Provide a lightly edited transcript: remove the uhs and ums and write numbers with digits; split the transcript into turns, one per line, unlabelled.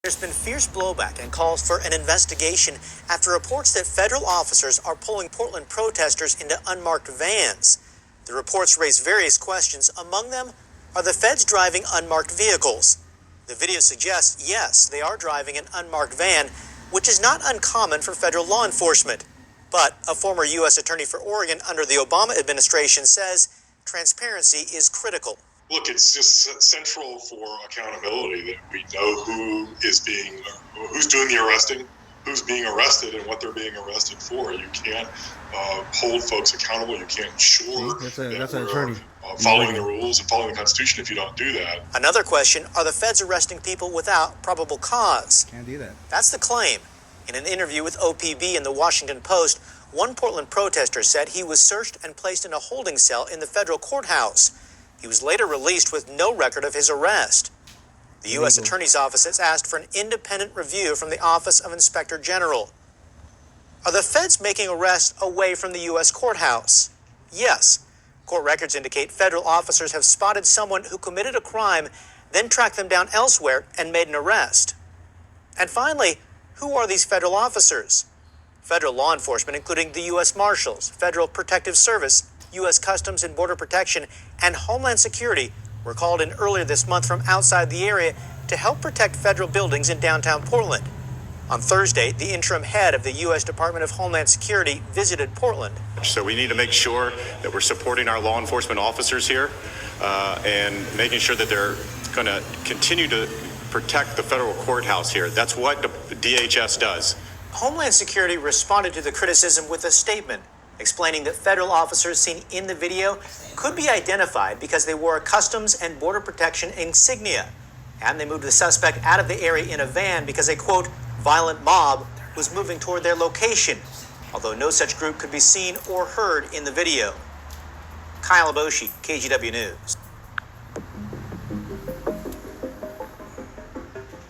There's been fierce blowback and calls for an investigation after reports that federal officers are pulling Portland protesters into unmarked vans. The reports raise various questions. Among them, are the feds driving unmarked vehicles? The video suggests, yes, they are driving an unmarked van, which is not uncommon for federal law enforcement. But a former U.S. Attorney for Oregon under the Obama administration says transparency is critical.
Look, it's just central for accountability that we know who's doing the arresting, who's being arrested, and what they're being arrested for. You can't hold folks accountable. You can't ensure that we're following the rules and following the Constitution if you don't do that.
Another question, are the feds arresting people without probable cause?
Can't do that.
That's the claim. In an interview with OPB and the Washington Post, one Portland protester said he was searched and placed in a holding cell in the federal courthouse. He was later released with no record of his arrest. The U.S. Attorney's Office has asked for an independent review from the Office of Inspector General. Are the feds making arrests away from the U.S. courthouse? Yes. Court records indicate federal officers have spotted someone who committed a crime, then tracked them down elsewhere and made an arrest. And finally, who are these federal officers? Federal law enforcement, including the U.S. Marshals, Federal Protective Service, U.S. Customs and Border Protection, and Homeland Security, were called in earlier this month from outside the area to help protect federal buildings in downtown Portland. On Thursday, the interim head of the U.S. Department of Homeland Security visited Portland.
So we need to make sure that we're supporting our law enforcement officers here and making sure that they're going to continue to protect the federal courthouse here. That's what the DHS does.
Homeland Security responded to the criticism with a statement explaining that federal officers seen in the video could be identified because they wore a Customs and Border Protection insignia, and they moved the suspect out of the area in a van because a, quote, violent mob was moving toward their location, although no such group could be seen or heard in the video. Kyle Aboshi, KGW News.